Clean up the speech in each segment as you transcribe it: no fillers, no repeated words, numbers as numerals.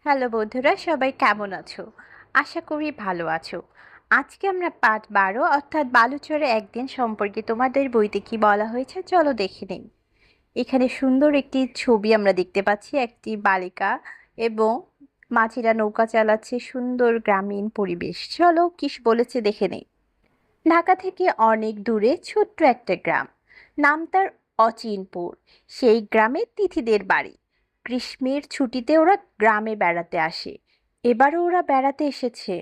Hello বন্ধুরা, সবাই কেমন আছো? আশা করি ভালো আছো। আজকে আমরা পার্ট 12 অর্থাৎ বালুচরে একদিন সম্পর্কে তোমাদের বইতে কি বলা হয়েছে চলো দেখে নেই। এখানে সুন্দর একটি ছবি আমরা দেখতে পাচ্ছি, একটি বালিকা এবং মাঝিরা নৌকা চালাচ্ছে, সুন্দর গ্রামীণ পরিবেশ। চলো কি বলেছে দেখে নেই। ঢাকা থেকে অনেক দূরে ছোট্ট একটা গ্রাম, নাম তার অচিনপুর। সেই গ্রামে তিথিদের বাড়ি। গ্রীষ্মের ছুটিতে ওরা গ্রামে বেড়াতে আসে। এবারও ওরা বেড়াতে এসেছে।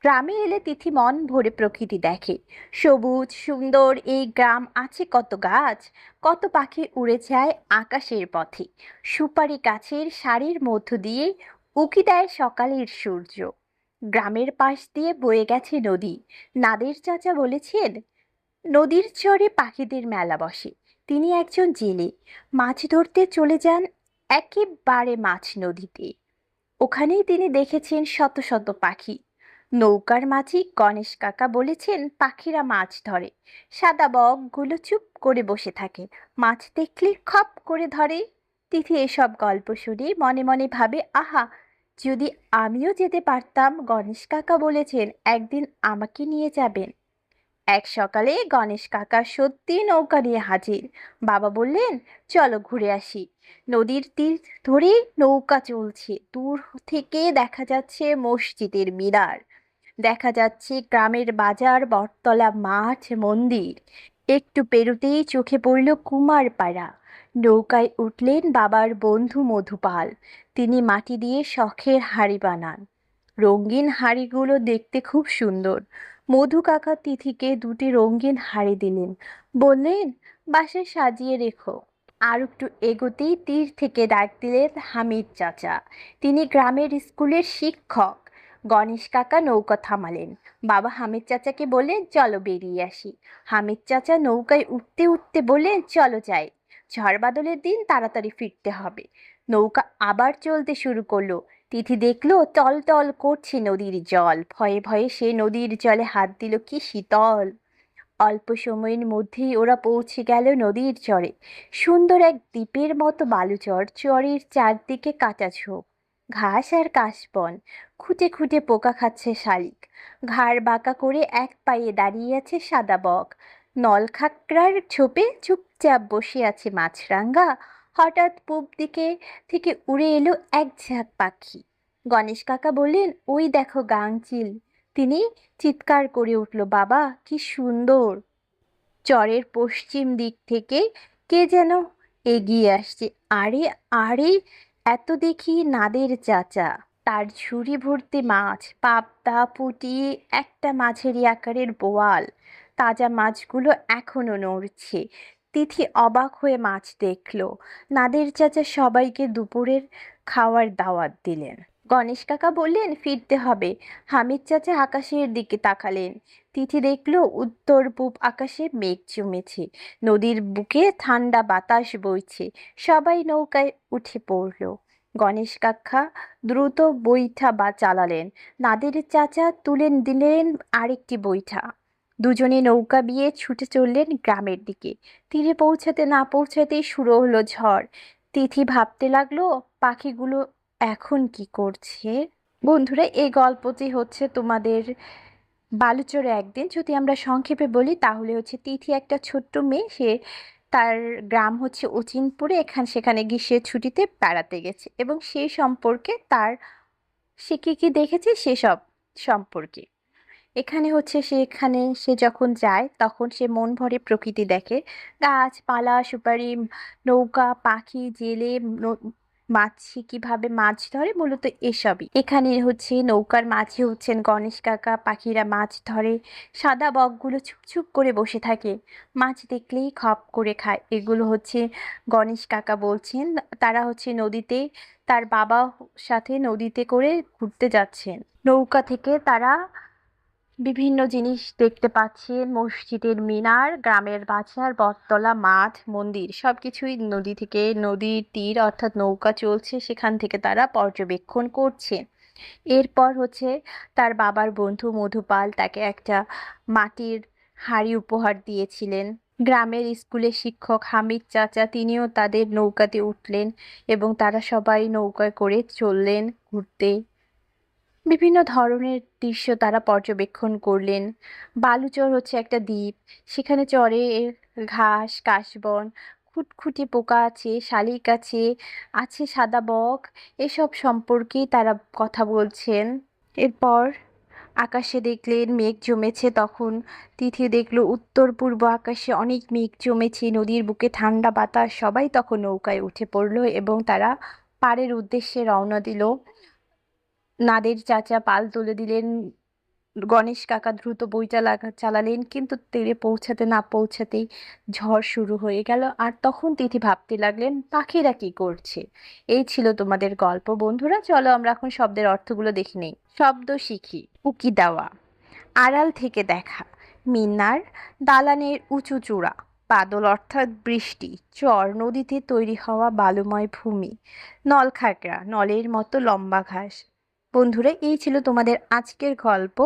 গ্রামে এলে তিথি মন ভরে প্রকৃতি দেখে। সবুজ সুন্দর এই গ্রাম, আছে কত গাছ, কত পাখি উড়ে যায় আকাশের পথে। সুপারি গাছের সারির মধ্য দিয়ে উকি দেয় সকালের সূর্য। গ্রামের পাশ দিয়ে বয়ে গেছে নদী। নাদের চাচা বলেছেন নদীর চরে পাখিদের মেলা বসে। তিনি একজন জেলে, মাছ ধরতে চলে যান একেবারে মাছ নদীতে। ওখানেই তিনি দেখেছেন শত শত পাখি। নৌকার মাঝি গণেশ কাকা বলেছেন পাখিরা মাছ ধরে। সাদা বকগুলো চুপ করে বসে থাকে, মাছ দেখলে খপ করে ধরে। তিথি এসব গল্প শুনে মনে মনে ভাবে, আহা, যদি আমিও যেতে পারতাম। গণেশ কাকা বলেছেন একদিন আমাকে নিয়ে যাবেন। এক সকালে গণেশ কাকা সত্যি নৌকা নিয়ে হাজির। বাবা বললেন চলো ঘুরে আসি। নদীর তীর ধরে নৌকা চলছে। দূর থেকে দেখা যাচ্ছে মসজিদের মিনার, দেখা যাচ্ছে গ্রামের বাজার, বটতলা মাঠ, মন্দির। একটু পেরুতেই চোখে পড়ল কুমারপাড়া। নৌকায় উঠলেন বাবার বন্ধু মধুপাল। তিনি মাটি দিয়ে শখের হাঁড়ি বানান। রঙিন হাঁড়িগুলো দেখতে খুব সুন্দর। মধু কাকা তিথিকে দুটি রঙিন হাঁড়ি দিলেন, বললেন বাসায় সাজিয়ে রেখো। আর একটু এগোতেই তীর থেকে ডাক দিলেন হামিদ চাচা। তিনি গ্রামের স্কুলের শিক্ষক। গণেশ কাকা নৌকা থামালেন। বাবা হামিদ চাচাকে বললেন চলো বেরিয়ে আসি। হামিদ চাচা নৌকায় উঠতে উঠতে বললেন চলো যাই, ঝড় বাদলের দিন তাড়াতাড়ি ফিরতে হবে। নৌকা আবার চলতে শুরু করলো। তিথি দেখলো টল টল করছে নদীর জল। ভয়ে ভয়ে সে নদীর জলে হাত দিল, কি শীতল। অল্প সময়ের মধ্যেই ওরা পৌঁছে গেল নদীর চরে। সুন্দর এক দ্বীপের মতো বালুচর। চরের চারদিকে কাঁচা ঝোপ, ঘাস আর কাশবন। খুঁটে খুঁটে পোকা খাচ্ছে শালিক। ঘাড় বাঁকা করে এক পায়ে দাঁড়িয়ে আছে সাদা বক। নলখাকড়ার ঝোপে চুপচাপ বসে আছে মাছরাঙা। হঠাৎ পূব দিকে থেকে উড়ে এলো এক ঝাঁক পাখি। গণেশ কাকা বললেন ওই দেখো গাংচিল। তিনি চিৎকার করে উঠল, বাবা কি সুন্দর। চরের পশ্চিম দিক থেকে কে যেন এগিয়ে আসছে। আরে আরে, এত দেখি নাদের চাচা। তার ঝুড়ি ভর্তি মাছ, পাবদা, পুঁটি, একটা মাঝারি আকারের বোয়াল। তাজা মাছগুলো এখনো নড়ছে। তিথি অবাক হয়ে মাছ দেখলো। নাদের চাচা সবাইকে দুপুরের খাওয়ার দাওয়াত দিলেন। গণেশ কাকা বললেন ফিরতে হবে। হামিদ চাচা আকাশের দিকে তাকালেন। তিথি দেখলো উত্তর পূব আকাশে মেঘ জমেছে, নদীর বুকে ঠান্ডা বাতাস বইছে। সবাই নৌকায় উঠে পড়ল। গণেশ কাকা দ্রুত বৈঠা বা চালালেন। নাদের চাচা তুলে দিলেন আরেকটি বৈঠা। দুজনে নৌকা বিয়ে ছুটে চললেন গ্রামের দিকে। তীরে পৌঁছাতে না পৌঁছাতেই শুরু হলো ঝড়। তিথি ভাবতে লাগলো পাখিগুলো এখন কি করছে। বন্ধুরা, এই গল্পটি হচ্ছে তোমাদের বালুচরে একদিন। যদি আমরা সংক্ষেপে বলি তাহলে হচ্ছে তিথি একটা ছোট্ট মেয়ে, সে তার গ্রাম হচ্ছে অচিনপুরে, সেখানে গ্রীষ্মের ছুটিতে বেড়াতে গেছে এবং সেই সম্পর্কে সে কি কি দেখেছে সেসব সম্পর্কে। এখানে হচ্ছে সেখানে সে যখন যায় তখন সে মন ভরে প্রকৃতি দেখে। গাছপালা, সুপারি, নৌকা, পাখি, জেলে, মাছি কিভাবে মাছ ধরে, মূলত এসবই। এখানে হচ্ছে নৌকার মাঝে হচ্ছেন গণেশ কাকা, পাখিরা মাছ ধরে। সাদা বকগুলো চুপ চুপ করে বসে থাকে, মাছ দেখলেই খপ করে খায়। এগুলো হচ্ছে গণেশ কাকা বলছেন। তারা হচ্ছে নদীতে, তার বাবা সাথে নদীতে করে ঘুরতে যাচ্ছেন। নৌকা থেকে তারা বিভিন্ন জিনিস দেখতে পাচ্ছে, মসজিদের মিনার, গ্রামের বাজার, বটতলা মাঠ, মন্দির, সবকিছুই নদী থেকে, নদীর তীর অর্থাৎ নৌকা চলছে সেখান থেকে তারা পর্যবেক্ষণ করছে। এরপর হচ্ছে তার বাবার বন্ধু মধুপাল তাকে একটা মাটির হাঁড়ি উপহার দিয়েছিলেন। গ্রামের স্কুলের শিক্ষক হামিদ চাচা তিনিও তাদের নৌকাতে উঠলেন এবং তারা সবাই নৌকায় করে চললেন ঘুরতে। বিভিন্ন ধরনের দৃশ্য তারা পর্যবেক্ষণ করলেন। বালুচর হচ্ছে একটা দ্বীপ, সেখানে চরে ঘাস কাশবন, খুটখুটে পোকা আছে, শালিক আছে, আছে সাদা বক, এসব সম্পর্কেই তারা কথা বলছেন। এরপর আকাশে দেখলেন মেঘ জমেছে। তখন তিথি দেখলো উত্তর পূর্ব আকাশে অনেক মেঘ জমেছে, নদীর বুকে ঠান্ডা বাতাস। সবাই তখন নৌকায় উঠে পড়লো এবং তারা পাড়ের উদ্দেশ্যে রওনা দিল। নাদের চাচা পাল তুলে দিলেন, গণেশ কাকা দ্রুত বইটা চালালেন, কিন্তু তীরে পৌঁছাতে না পৌঁছাতেই ঝড় শুরু হয়ে গেল। আর তখন তিথি ভাবতে লাগলেন পাখিরা কি করছে। এই ছিল তোমাদের গল্প বন্ধুরা। চলো আমরা এখন শব্দের অর্থগুলো দেখে নেই। শব্দ শিখি। উকি দেওয়া, আড়াল থেকে দেখা। মিনার, দালানের উঁচু চূড়া। বাদল অর্থাৎ বৃষ্টি। চর, নদীতে তৈরি হওয়া বালুময় ভূমি। নলখাগড়া, নলের মতো লম্বা ঘাস। বন্ধুরা, এই ছিল তোমাদের আজকের গল্প।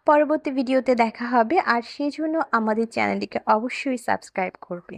পরবর্তী ভিডিওতে দেখা হবে, আর সেজন্য আমাদের চ্যানেলটিকে অবশ্যই সাবস্ক্রাইব করবে।